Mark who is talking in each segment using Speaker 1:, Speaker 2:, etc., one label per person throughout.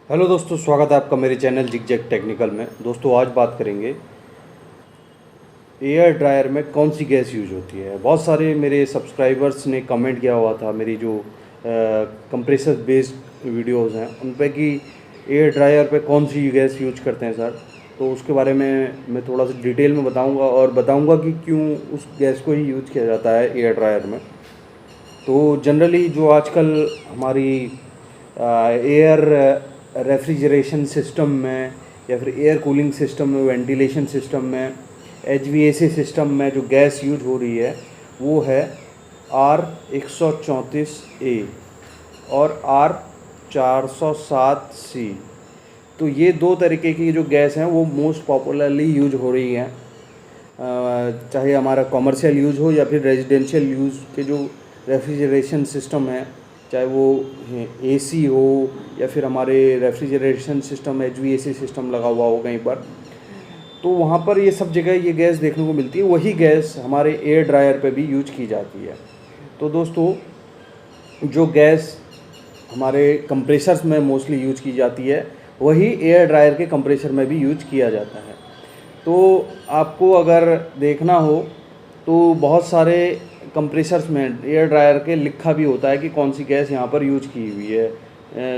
Speaker 1: Hello दोस्तों, स्वागत है आपका मेरे चैनल जिगजैग टेक्निकल में। दोस्तों आज बात करेंगे एयर ड्रायर में कौन सी गैस यूज होती है। बहुत सारे मेरे सब्सक्राइबर्स ने कमेंट किया हुआ था मेरी जो कंप्रेसर बेस्ड वीडियोस हैं उन पे कि एयर ड्रायर पे कौन सी गैस यूज करते हैं सर। तो उसके बारे में मैं थोड़ा सा डिटेल में बताऊंगा और बताऊंगा कि क्यों उस गैस को ही यूज किया जाता है एयर ड्रायर में। तो जनरली जो आजकल हमारी एयर रेफ्रिजरेशन सिस्टम में या फिर एयर कूलिंग सिस्टम में, वेंटिलेशन सिस्टम में, एचवीएसी सिस्टम में जो गैस यूज हो रही है वो है R134A और R407C। तो ये दो तरीके की जो गैस हैं वो मोस्ट पॉपुलरली यूज हो रही हैं, चाहे हमारा कॉमर्शियल यूज हो या फिर रेजिडेंशियल यूज के जो रेफ्रिजरेशन सिस्टम है, चाहे वो एसी हो या फिर हमारे रेफ्रिजरेशन सिस्टम एचवीएसी सिस्टम लगा हुआ हो कहीं पर, तो वहाँ पर ये सब जगह ये गैस देखने को मिलती है। वही गैस हमारे एयर ड्रायर पे भी यूज की जाती है। तो दोस्तों जो गैस हमारे कंप्रेसर्स में मोस्टली यूज की जाती है वही एयर ड्रायर के कंप्रेसर में भी यूज किया जाता है। तो आपको अगर देखना हो तो बहुत सारे कंप्रेसर्स में एयर ड्रायर के लिखा भी होता है कि कौन सी गैस यहाँ पर यूज की हुई है।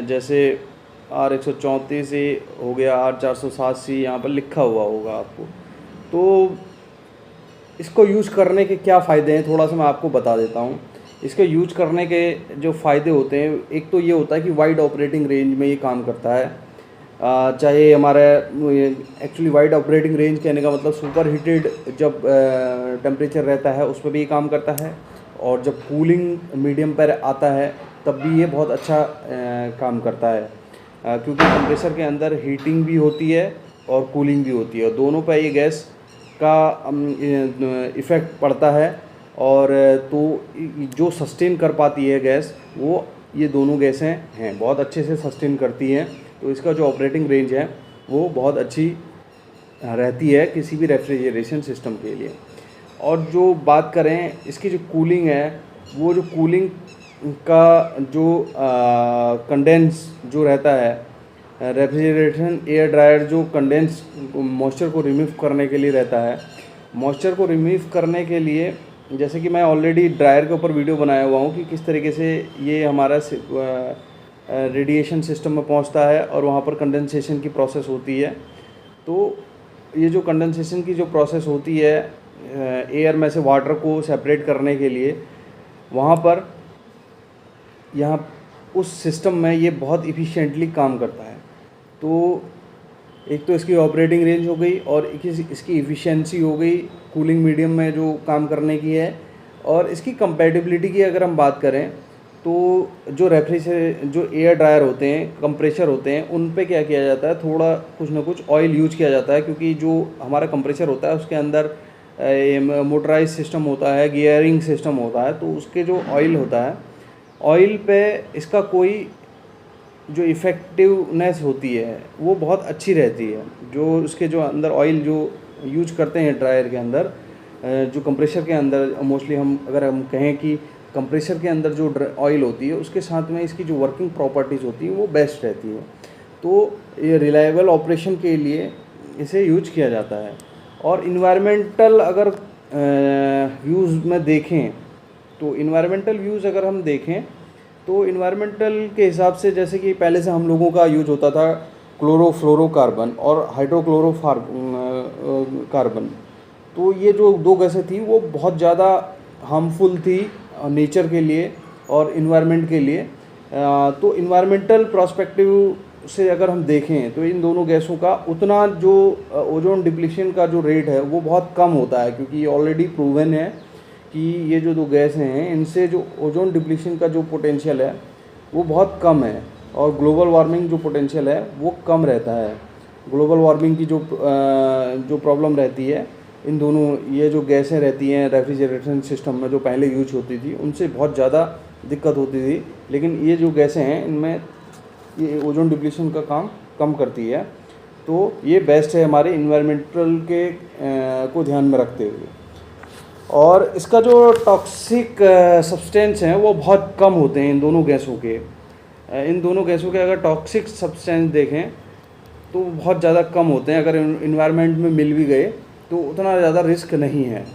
Speaker 1: जैसे R134A हो गया, R407C यहाँ पर लिखा हुआ होगा आपको। तो इसको यूज़ करने के क्या फ़ायदे हैं थोड़ा सा मैं आपको बता देता हूँ। इसके यूज करने के जो फ़ायदे होते हैं, एक तो ये होता है कि वाइड ऑपरेटिंग रेंज में ये काम करता है। चाहे हमारा एक्चुअली वाइड ऑपरेटिंग रेंज कहने का मतलब सुपर हीटेड जब टेम्परेचर रहता है उस पर भी ये काम करता है, और जब कूलिंग मीडियम पर आता है तब भी ये बहुत अच्छा काम करता है, क्योंकि कंप्रेसर के अंदर हीटिंग भी होती है और कूलिंग भी होती है, और दोनों पर ये गैस का इफ़ेक्ट पड़ता है। और तो जो सस्टेन कर पाती है गैस वो ये दोनों गैसें हैं, बहुत अच्छे से सस्टेन करती हैं। तो इसका जो ऑपरेटिंग रेंज है वो बहुत अच्छी रहती है किसी भी रेफ्रिजरेशन सिस्टम के लिए। और जो बात करें इसकी जो कूलिंग है, वो जो कूलिंग का जो कंडेंस जो रहता है, रेफ्रिजरेशन एयर ड्रायर जो कंडेंस मॉइस्चर को रिमूव करने के लिए रहता है, मॉइस्चर को रिमूव करने के लिए जैसे कि मैं ऑलरेडी ड्रायर के ऊपर वीडियो बनाया हुआ हूँ कि किस तरीके से ये हमारा रेडिएशन सिस्टम में पहुंचता है और वहाँ पर कंडेंसेशन की प्रोसेस होती है। तो ये जो कंडेंसेशन की जो प्रोसेस होती है एयर में से वाटर को सेपरेट करने के लिए, वहाँ पर यहाँ उस सिस्टम में ये बहुत इफ़िशिएंटली काम करता है। तो एक तो इसकी ऑपरेटिंग रेंज हो गई और इसकी इफ़िशियंसी हो गई कूलिंग मीडियम में जो काम करने की है। और इसकी कंपैटिबिलिटी की अगर हम बात करें तो जो जो एयर ड्रायर होते हैं, कंप्रेसर होते हैं, उन पे क्या किया जाता है, थोड़ा कुछ ना कुछ ऑयल यूज किया जाता है, क्योंकि जो हमारा कंप्रेसर होता है उसके अंदर मोटराइज सिस्टम होता है, गियरिंग सिस्टम होता है। तो उसके जो ऑयल होता है, ऑयल पे इसका कोई जो इफ़ेक्टिवनेस होती है वो बहुत अच्छी रहती है। जो उसके जो अंदर ऑयल जो यूज करते हैं ड्रायर के अंदर, जो कंप्रेसर के अंदर मोस्टली अगर हम कहें कि कंप्रेसर के अंदर जो ऑयल होती है उसके साथ में इसकी जो वर्किंग प्रॉपर्टीज़ होती है वो बेस्ट रहती है। तो ये रिलायबल ऑपरेशन के लिए इसे यूज किया जाता है। और इन्वायरमेंटल अगर व्यूज़ में देखें तो इन्वायरमेंटल व्यूज़ अगर हम देखें तो इन्वायरमेंटल के हिसाब से जैसे कि पहले से हम लोगों का यूज होता था क्लोरोफ्लोरोकार्बन और कार्बन। तो ये जो दो गैसें थी वो बहुत ज़्यादा हार्मफुल थी नेचर के लिए और इन्वायरमेंट के लिए। तो इन्वायरमेंटल पर्सपेक्टिव से अगर हम देखें तो इन दोनों गैसों का उतना जो ओजोन डिप्लीशन का जो रेट है वो बहुत कम होता है, क्योंकि ये ऑलरेडी प्रूवन है कि ये जो दो गैसें हैं इनसे जो ओजोन डिप्लीशन का जो पोटेंशियल है वो बहुत कम है, और ग्लोबल वार्मिंग जो पोटेंशियल है वो कम रहता है। ग्लोबल वार्मिंग की जो प्रॉब्लम रहती है, इन दोनों ये जो गैसें रहती हैं रेफ्रिजरेशन सिस्टम में जो पहले यूज होती थी उनसे बहुत ज़्यादा दिक्कत होती थी, लेकिन ये जो गैसें हैं इनमें ये ओजोन डिप्लीशन का काम कम करती है। तो ये बेस्ट है हमारे इन्वायरमेंटल के को ध्यान में रखते हुए। और इसका जो टॉक्सिक सब्सटेंस हैं वो बहुत कम होते हैं इन दोनों गैसों के। इन दोनों गैसों के अगर टॉक्सिक सब्सटेंस देखें तो बहुत ज़्यादा कम होते हैं। अगर इन्वायरमेंट में मिल भी गए तो उतना ज़्यादा रिस्क नहीं है।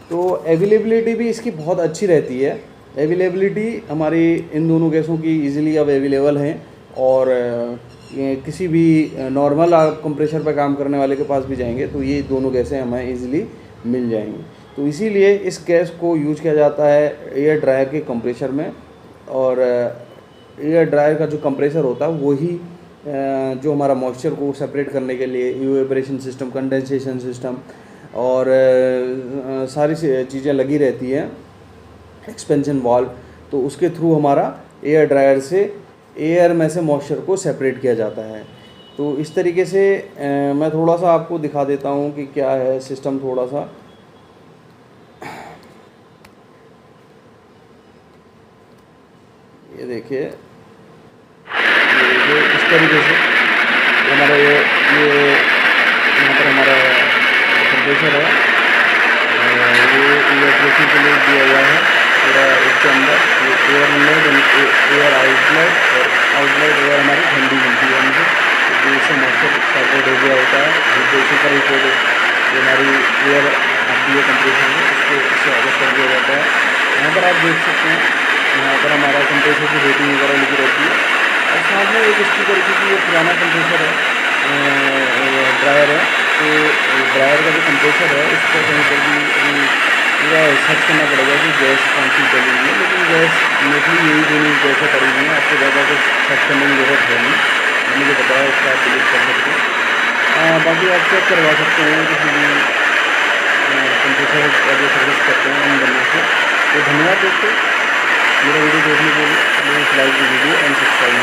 Speaker 1: तो अवेलेबिलिटी भी इसकी बहुत अच्छी रहती है। अवेलेबिलिटी हमारी इन दोनों गैसों की इजीली अब अवेलेबल हैं, और ये किसी भी नॉर्मल आप कंप्रेसर पर काम करने वाले के पास भी जाएंगे तो ये दोनों गैसें हमें इजीली मिल जाएंगी। तो इसीलिए इस गैस को यूज किया जाता है एयर ड्रायर के कंप्रेसर में। और एयर ड्रायर का जो कंप्रेसर होता है वही जो हमारा मॉइस्चर को सेपरेट करने के लिए इवेपोरेशन सिस्टम, कंडेंसेशन सिस्टम और सारी चीज़ें लगी रहती हैं, एक्सपेंशन वाल्व, तो उसके थ्रू हमारा एयर ड्रायर से एयर में से मॉइस्चर को सेपरेट किया जाता है। तो इस तरीके से मैं थोड़ा सा आपको दिखा देता हूँ कि क्या है सिस्टम थोड़ा सा। ये देखिए इस तरीके से हमारा ये यहाँ पर हमारा कंप्रेसर है, ये इवेपोरेशन के लिए दिया हुआ है पूरा। इसके अंदर ये एयर इनलेट, एयर आउटलेट, और आउटलेट एयर हमारी ठंडी मिलती है हमसे, क्योंकि इससे मॉइस्चर सेपरेट हो गया होता है। इसी पर ही जो हमारी एयर आती है कंप्रेसर में, उसको इससे अलग कर दिया जाता है। यहाँ पर आप देख सकते हैं, यहाँ पर हमारा कंप्रेसर की रेटिंग वगैरह लिखी रहती है। और साथ में एक इसकी तरीके की ये पुराना कंप्रेसर है, ड्रायर है। तो ड्रायर का जो कंप्रेसर है उस पर कहीं पर भी पूरा सर्च करना पड़ेगा कि गैस कौन सी चली हुई है, लेकिन गैस मोस्टली यही दोनों गैसें पड़ी हुई हैं, आपको ज़्यादा कुछ सर्च करने की ज़रूरत है नहीं। मैंने जो बताया उसका आप डिलीट कर सकते हैं। बाकी आप चेक करवा सकते हैं किसी भी कंप्रेसर का जो सर्विस करते हैं उन बंदों से। तो धन्यवाद दोस्तों मेरा वीडियो देखने के लिए। Please like the video and subscribe.